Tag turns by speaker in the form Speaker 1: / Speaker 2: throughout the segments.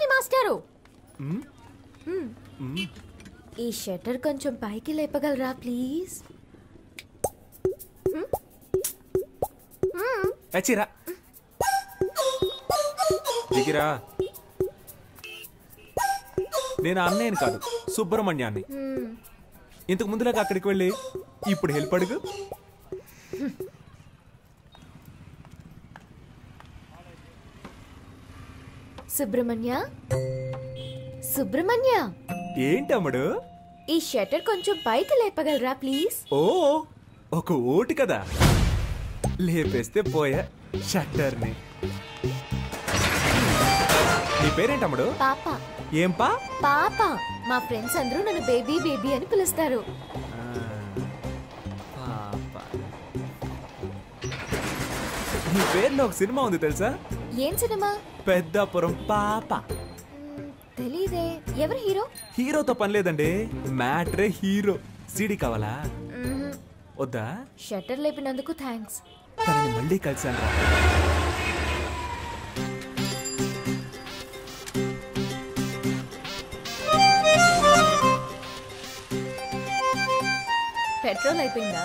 Speaker 1: చెప్పండి మాస్టారు. ఈ షట్టర్ కొంచెం పైకి లేపగలరా ప్లీజ్?
Speaker 2: దిగిరా. నేను అన్నయ్యని కాదు, సుబ్రహ్మణ్యాన్ని. ఇంతకు ముందులాగా అక్కడికి వెళ్ళి ఇప్పుడు హెల్ప్ అడుగు.
Speaker 1: సుబ్రహ్మణ్య, సుబ్రహ్మణ్య.
Speaker 2: ఏంటమ్ముడు?
Speaker 1: ఈ షట్టర్ కొంచెం పైకి లేపగలరా ప్లీజ్?
Speaker 2: ఓ, ఒక ఓటు కదా, లేపేస్తే పోయా షట్టర్ని. నీ పేరేంటమ్ముడు?
Speaker 1: పాప.
Speaker 2: ఏం పా?
Speaker 1: పాప. మా ఫ్రెండ్స్ అందరూ నన్ను బేబీ బేబీ అని పిలుస్తారు.
Speaker 2: నీ పేరులో ఒక సినిమా ఉంది తెలుసా?
Speaker 1: ఏం సినిమా?
Speaker 2: పెద్దాపురం పాప.
Speaker 1: తెలీదే. ఎవరు హీరో?
Speaker 2: హీరోతో పని లేదండి, మ్యాటరే హీరో. సీడీ కావాలా? వద్దా?
Speaker 1: షట్టర్ లేపినందుకు థ్యాంక్స్.
Speaker 2: తనని మళ్ళీ కలిసాను రా.
Speaker 1: పెట్రోల్ అయిపోయిందా?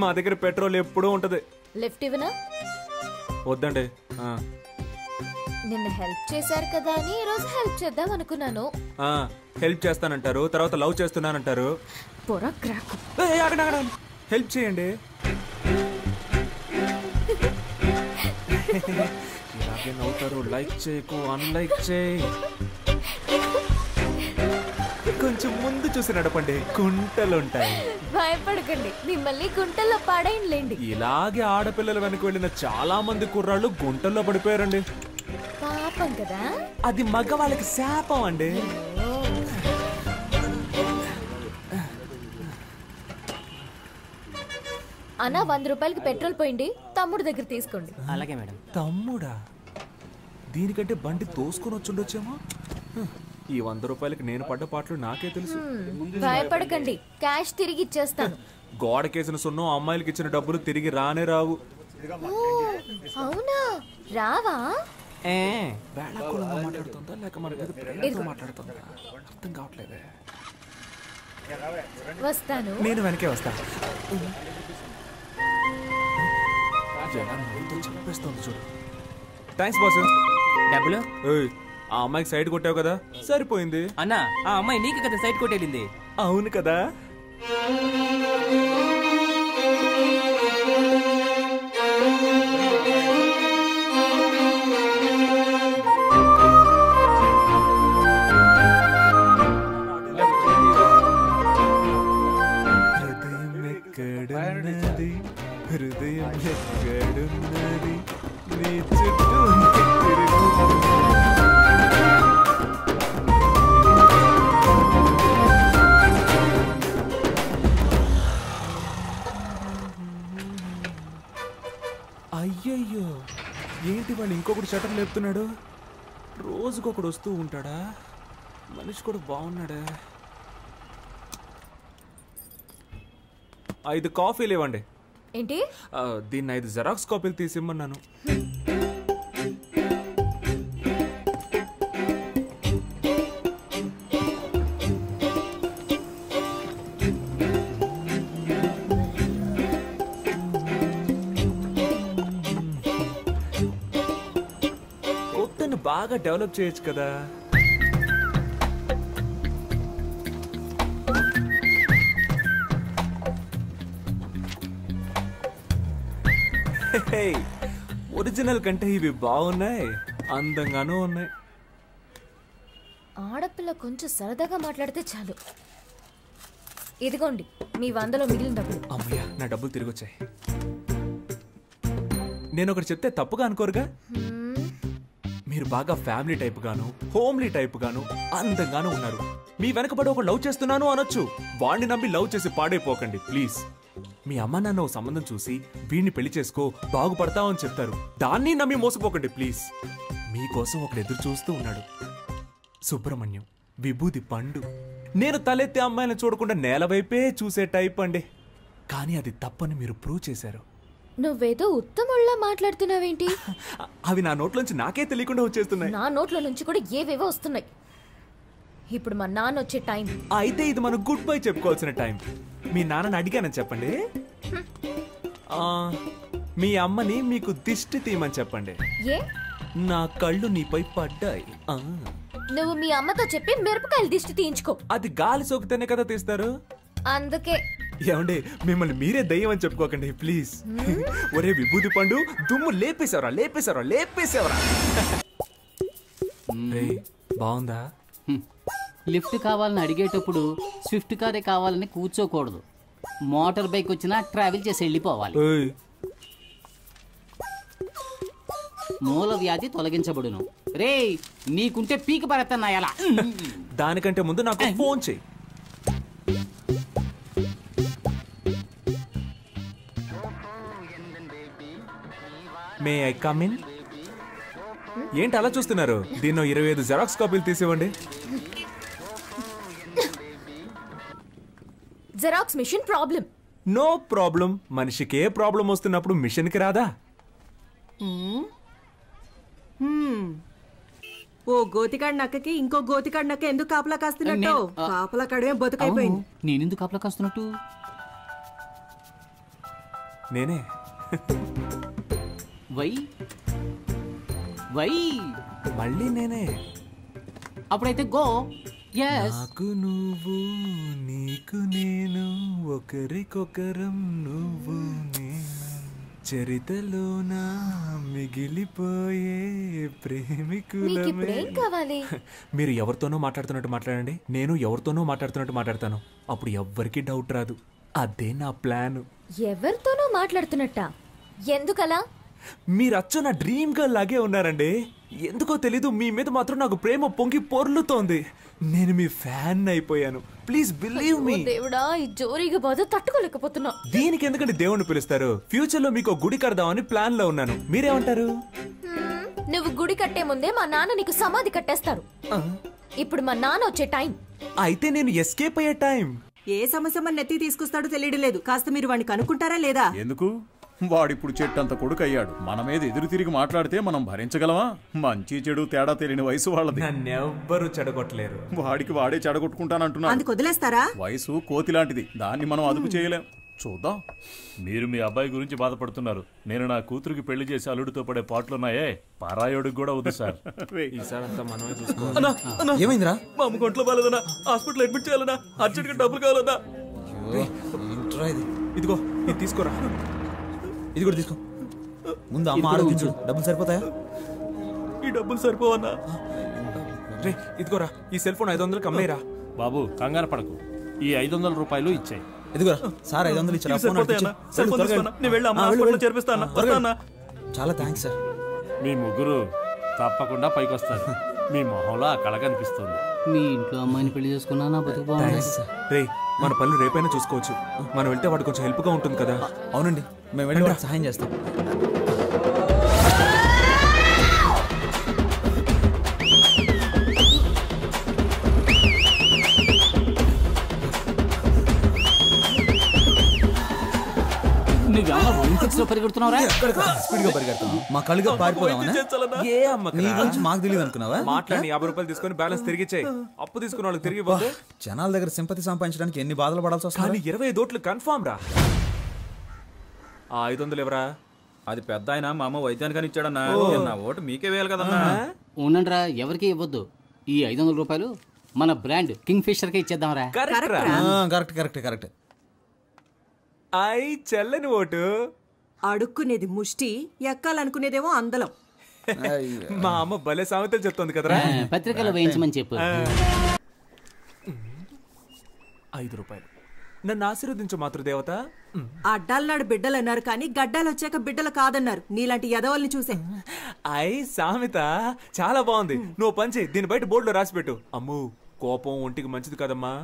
Speaker 2: మా దగ్గర పెట్రోల్ ఎప్పుడూ ఉంటది.
Speaker 1: లిఫ్ట్ ఇవ్వనా?
Speaker 2: వద్దండి.
Speaker 1: నిన్న హెల్ప్ చేశారు కదా అని ఈ రోజు హెల్ప్ చేద్దాం అనుకున్నాను.
Speaker 2: హెల్ప్ చేస్తానంటారు, తర్వాత లవ్ చేస్తున్నానంటారు. హెల్ప్ చేయండి. ఇలాగే నవ్వుతారు. లైక్ చేయకు, అన్లైక్ చేయి. కొంచెం ముందు చూసి నడపండి, గుంటలుంటాయి.
Speaker 1: భయపడకండి, మిమ్మల్ని గుంటల్లో పాడైంలేండి.
Speaker 2: ఇలాగే ఆడపిల్లలు వెనక వెళ్ళిన చాలా మంది కుర్రాళ్ళు గుంటల్లో పడిపోయారండి.
Speaker 1: పాపం కదా.
Speaker 2: అది మగవాళ్ళకి శాపం అండి.
Speaker 1: అన్న 100 రూపాయలకి పెట్రోల్ పోయింది, తమ్ముడు దగ్గర తీసుకోండి.
Speaker 3: అలాగే మేడం.
Speaker 2: తమ్ముడా? దీనికంటే బండి తోసుకొని వచ్చుండొచ్చేమో. ఈ 100 రూపాయలకి నేను పడ్డ పాటలు నాకే తెలుసు.
Speaker 1: భయపడకండి, క్యాష్ తిరిగి ఇచ్చేస్తాను.
Speaker 2: గోడకేసిన సున్నం అమ్మాయిలకి ఇచ్చిన డబ్బులు తిరిగి రానే రావు.
Speaker 1: అవునా? రావా?
Speaker 2: మాట్లాడుతుందా లేక మన మాట్లాడుతుందా అర్థం కావట్లేదే.
Speaker 1: వస్తాను.
Speaker 2: నేను వెనకే వస్తాను. చెప్పేస్తుంది చూడు. Thanks boss.
Speaker 3: డబ్బులు?
Speaker 2: ఆ అమ్మాయికి సైడ్ కొట్టావు కదా, సరిపోయింది.
Speaker 3: అన్నా, ఆ అమ్మాయి నీకు కదా సైడ్ కొట్టేళ్ళింది.
Speaker 2: అవును కదా. హృదయం ఎక్కడున్నది, నీ చుట్టూ అయ్యయ్యో, ఏంటి వాళ్ళు ఇంకొకటి షటర్ లేపుతున్నాడు? రోజుకొకడు వస్తూ ఉంటాడా? మనిషి కూడా బాగున్నాడా? 5 కాఫీలు ఇవ్వండి.
Speaker 1: ఏంటి?
Speaker 2: దీన్ని 5 జెరాక్స్ కాపీలు తీసిమ్మన్నాను. కొత్తను బాగా డెవలప్ చేయొచ్చు కదా. ఒరిజినల్ కంటే ఇవి బాగున్నాయి, అందంగానూ ఉన్నాయి.
Speaker 1: ఆడపిల్ల కొంచెం సరదాగా మాట్లాడితే చాలు. ఇదిగోండి మీ 100లో మిగిలిన డబ్బులు.
Speaker 2: అమ్మయ్య, నా డబ్బులు తిరిగి వచ్చాయి. నేను ఒకటి చెప్తే తప్పుగా అనుకోరుగా? మీరు బాగా ఫ్యామిలీ టైప్ గాను, హోమ్లీ టైప్ గాను, అందంగానూ ఉన్నారు. మీ వెనకబడి ఒక లవ్ చేస్తున్నాను అనొచ్చు. వాడిని నమ్మి లవ్ చేసి పాడైపోకండి ప్లీజ్. మీ అమ్మ నాన్న ఓ సంబంధం చూసి వీడిని పెళ్లి చేసుకో బాగుపడతావని చెప్తారు, దాన్ని నమ్మి మోసపోకండి ప్లీజ్. మీకోసం ఒకడు ఎదురు చూస్తూ ఉన్నాడు. సుబ్రహ్మణ్యం, విభూది పండు. నేను తలెత్తే అమ్మాయిని చూడకుండా నేల వైపే చూసే టైప్ అండి. కానీ అది తప్పని మీరు ప్రూవ్ చేశారు.
Speaker 1: నువ్వేదో ఉత్తముళ్ళ మాట్లాడుతున్నావేంటి?
Speaker 2: అవి నా నోట్లోంచి నాకే తెలియకుండా వచ్చేస్తున్నాయి.
Speaker 1: నా నోట్ల నుంచి కూడా ఏవేవో వస్తున్నాయి. ఇప్పుడు మా నాన్న వచ్చే టైం.
Speaker 2: అయితే ఇది మనం గుడ్ బై చెప్పుకోవాల్సిన టైం. మీ నాన్నని అడిగానని చెప్పండి. మీ అమ్మని మీకు దిష్టి తీయమని చెప్పండి.
Speaker 1: ఏ?
Speaker 2: నా కళ్ళు నీపై పడ్డాయి.
Speaker 1: నువ్వు మీ అమ్మతో చెప్పి మిరపకాయలు దిష్టి తీయించుకో.
Speaker 2: అది గాలి సోకితేనే కదా తీస్తారు.
Speaker 1: అందుకే
Speaker 2: ఏమండి, మిమ్మల్ని మీరే దయ్యం అని చెప్పుకోకండి ప్లీజ్. ఒరే విభూతి పండు, దుమ్ము లేపేశావరా. బాగుందా?
Speaker 4: లిఫ్ట్ కావాలని అడిగేటప్పుడు స్విఫ్ట్ కారే కావాలని కూర్చోకూడదు. మోటార్ బైక్ వచ్చినా ట్రావెల్ చేసి వెళ్ళిపోవాలి. మూల వ్యాధి తొలగించబడును. రే నీకుంటే పీక పడతాను ఎలా?
Speaker 2: దానికంటే ముందు నాకు ఫోన్ చెయ్యి. May I come in? ఏంటి అలా చూస్తున్నారు? దీన్నో 25 జెరాక్స్ కాపీలు తీసివ్వండి.
Speaker 1: Xerox machine problem.
Speaker 2: No problem. మనిషికి ఏ ప్రాబ్లం వస్తున్నప్పుడు మిషన్ కి రాదా?
Speaker 5: ఓ గోతికాడి నక్కకి ఇంకో గోతికాడి నక్క ఎందుకు కాపలా కాస్తున్నట్టు? కాపలా కాడమే బతుకైపోయింది.
Speaker 4: నేనెందుకు కాపలా కాస్తున్నట్టు?
Speaker 2: నేనే.
Speaker 4: వై
Speaker 2: మళ్ళీ నేనే.
Speaker 4: అప్పుడైతే గో.
Speaker 2: నాకు నువ్వు, నీకు నేను, ఒకరికొకరం నువ్వు నేను, చరితలోన మిగిలిపోయే ప్రేమికులమే.
Speaker 1: కావాలి?
Speaker 2: మీరు ఎవరితోనో మాట్లాడుతున్నట్టు మాట్లాడండి, నేను ఎవరితోనో మాట్లాడుతున్నట్టు మాట్లాడతాను. అప్పుడు ఎవ్వరికి డౌట్ రాదు. అదే నా ప్లాన్.
Speaker 1: ఎవరితోనో మాట్లాడుతున్నట్టా? ఎందుకలా?
Speaker 2: మీరు అచ్చ నా డ్రీమ్ గర్ల్ లాగే ఉన్నారండి. ఎందుకో తెలీదు, మీ మీద మాత్రం నాకు ప్రేమ పొంగి పొర్లుతోంది. నేను మీ ఫ్యాన్ అయిపోయాను. Please believe me.
Speaker 1: దేవుడా, ఈ జోరీగా బాధ తట్టుకోలేకపోతున్నా.
Speaker 2: దీనికి ఎందుకంటే దేవుణ్ణి పిలుస్తారు? ఫ్యూచర్ లో మీకు గుడి కడదామని ప్లాన్ లో ఉన్నాను. మీరేమంటారు?
Speaker 1: నువ్వు గుడి కట్టే ముందే మా నాన్న నీకు సమాధి కట్టేస్తారు. ఇప్పుడు మా నాన్న వచ్చే టైం.
Speaker 2: అయితే నేను ఎస్కేప్ అయ్యే టైం.
Speaker 5: ఏ సమస్య మన నెత్తి తీసుకొస్తాడో తెలియడం లేదు. కాస్త మీరు వాడిని కనుక్కుంటారా లేదా?
Speaker 6: ఎందుకు? వాడిప్పుడు చెట్టంత కొడుకు అయ్యాడు. మన మీద ఎదురు తిరిగి మాట్లాడితే మనం భరించగలమా? మంచి చెడు తేడా తెలియని వయసు వాళ్ళది.
Speaker 2: నన్నెవ్వరూ చెడగొట్టలేరు.
Speaker 6: వాడికి వాడే చెడగొట్టుకుంటానంటున్నా.
Speaker 5: అందుకు వదిలేస్తారా?
Speaker 6: వయసు కోతి లాంటిది, దాన్ని మనం అదుపు చేయలేం. చూద్దాం.
Speaker 7: మీరు మీ అబ్బాయి గురించి బాధపడుతున్నారు. నేను నా కూతురికి పెళ్లి చేసి అల్లుడితో పడే పాటలున్నాయే, పారాయోడికి కూడా వద్దు సార్.
Speaker 2: ఈసారి అంతా మనమే చూసుకోవాలి.
Speaker 8: ఏమైందిరా?
Speaker 2: మా అమ్మ ఒంట్లో బాలేదన్నా, హాస్పిటల్ అడ్మిట్ చేయాలన్నా, అర్జెంట్ గా డబ్బులు కావాలన్నా. ఇదిగో ఇది తీసుకోరా.
Speaker 8: ఇది కూడా తీసుకో. ముందు అమ్మ ఆరోగించు. డబ్బులు సరిపోతాయా?
Speaker 2: ఈ డబ్బులు సరిపోవన్నా. రే ఇదిగోరా, ఈ సెల్ ఫోన్ 500కి అమ్మేరా.
Speaker 7: బాబు కంగారు పడకు, ఈ 500 రూపాయలు ఇచ్చాయి.
Speaker 8: ఇదిగోరా సార్, 500 ఇచ్చారు. చాలా థ్యాంక్స్ సార్.
Speaker 7: మీ ముగ్గురు తప్పకుండా పైకొస్తారు. మీ మొహంలో ఆ కళ కనిపిస్తుంది.
Speaker 4: మీ ఇంట్లో అమ్మాయిని పెళ్లి చేసుకున్నా నా బతుకు బాగుంది.
Speaker 2: రే మన పనులు రేపైనా చూసుకోవచ్చు. మనం వెళ్తే వాడు కొంచెం హెల్ప్ గా ఉంటుంది కదా.
Speaker 8: అవునండి, మేము వెళ్ళి వాడికి సహాయం చేస్తాం. స్పీడ్ గా పరిగెడతాం. మా కళ్ళుగా పారిపోదామని.
Speaker 2: ఏ అమ్మ
Speaker 8: నీ గురించి మాకు తెలియదు అనుకున్నావా?
Speaker 2: మాట్లాడి 50 రూపాయలు తీసుకొని బ్యాలెన్స్ తిరిగి ఇచ్చేయి. అప్పు తీసుకున్న వాళ్ళకి తిరిగి పోతే
Speaker 8: జనాల దగ్గర సింపతి సంపాదించడానికి ఎన్ని బాధలు పడాల్సి వస్తుంది.
Speaker 2: కానీ 25 ఓట్లు కన్ఫామ్ రా. ఆ 500 ఎవరా?
Speaker 9: అది పెద్ద ఆయన మా అమ్మ వైద్యానికని ఇచ్చాడన్నా. నా ఓటు మీకే వేయాలి కదన్నా.
Speaker 4: ఉండండిరా, ఎవరికి ఇవ్వద్దు. ఈ 500 రూపాయలు మన బ్రాండ్ కింగ్ ఫిషర్ కే ఇచ్చేద్దాంరా.
Speaker 8: కరెక్ట్.
Speaker 2: ఐ చెల్లని ఓటు.
Speaker 5: అడుక్కునేది ముష్టి, ఎక్కాలనుకునేదేమో అందలం.
Speaker 2: మా అమ్మ భలే సామెతలు చెప్తుంది కదరా.
Speaker 4: పత్రికలో వేయించమని చెప్పు.
Speaker 2: 5 రూపాయలు. నన్ను ఆశీర్వదించు మాతృదేవత.
Speaker 5: అడ్డాలనాడు బిడ్డలు అన్నారు కానీ గడ్డాలు వచ్చాక బిడ్డలు కాదన్నారు. నీలాంటి యదవల్ని చూసే.
Speaker 2: ఐ సామెత చాలా బాగుంది. నువ్వు పంచి దీని బయట బోర్డులో రాసి పెట్టు. అమ్ము, కోపం ఒంటికి మంచిది కదమ్మా.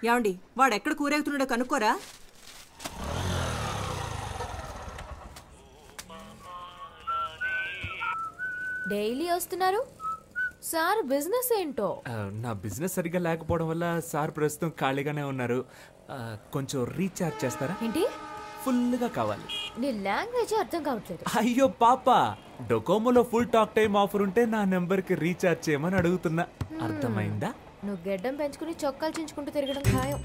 Speaker 5: ఏమండి, వాడు ఎక్కడ కూరేగుతున్నాడో కనుక్కోరా.
Speaker 1: డైలీ వస్తున్నారు సార్. బిజినెస్ ఏంటో?
Speaker 2: నా బిజినెస్ సరిగ్గా లేకపోవడం వల్ల సార్ ప్రస్తుతం ఖాళీగానే ఉన్నారు. కొంచెం రీఛార్జ్ చేస్తారా?
Speaker 1: ఏంటి?
Speaker 2: ఫుల్ గా కావాలి.
Speaker 1: నీ లాంగ్వేజ్ అర్థం కావట్లేదు.
Speaker 2: అయ్యో పాప, డొకోమోలో ఫుల్ టాక్ టైం ఆఫర్ ఉంటే నా నెంబర్ కి రీఛార్జ్ చేయమని అడుగుతున్నా. అర్థమైందా?
Speaker 1: నువ్వు గెడ్డం పెంచుకుని చొక్కాలు చించుకుంటూ తిరగడం ఖాయం.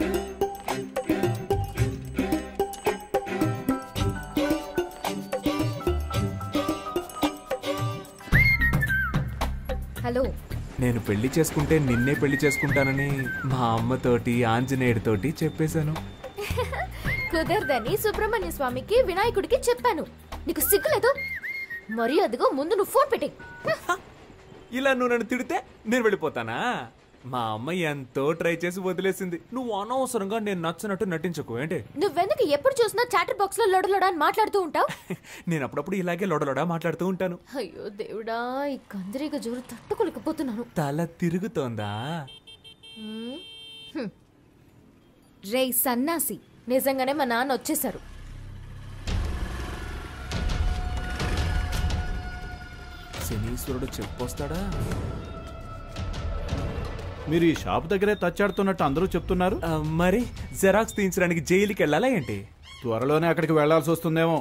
Speaker 1: హలో,
Speaker 2: నేను పెళ్లి చేసుకుంటే నిన్నే పెళ్లి చేసుకుంటానని మా అమ్మతోటి ఆంజనేయుడితోటి చెప్పేశాను.
Speaker 1: కుదరదని సుబ్రహ్మణ్య స్వామికి వినాయకుడికి చెప్పాను. నీకు సిగ్గులేదు? మరి అదిగో ముందు నువ్వు ఫోన్ పెట్టే.
Speaker 2: ఇలా నువ్వు నన్ను తిడితే నేను వెళ్ళిపోతానా? మా అమ్మ ఎంతో ట్రై చేసి వదిలేసింది. నువ్వు అనవసరంగా నేను నచ్చినట్టు నటించకు. ఏంటి
Speaker 1: నువ్వెందుకు ఎప్పుడు చూసినా చాటర్ బాక్స్ లో లొడలొడ అని మాట్లాడుతూ ఉంటావు?
Speaker 2: నేను అప్పుడప్పుడు ఇలాగే లొడలొడ మాట్లాడుతూ ఉంటాను.
Speaker 1: అయ్యో దేవుడా, ఈ కందిరీగ జోరు తట్టుకోలేకపోతున్నాను.
Speaker 2: తల తిరుగుతోందా?
Speaker 1: రే సన్నాసి, నిజంగానే మా నాన్న వచ్చేసారు.
Speaker 2: శనీశ్వరుడు చెప్పొస్తాడా?
Speaker 6: మీరు ఈ షాప్ దగ్గరే తచ్చాడుతున్నట్టు అందరూ చెప్తున్నారు.
Speaker 2: మరి జెరాక్స్ తీయించడానికి జైలుకి వెళ్ళాలా ఏంటి?
Speaker 6: త్వరలోనే అక్కడికి వెళ్లాల్సి వస్తుందేమో.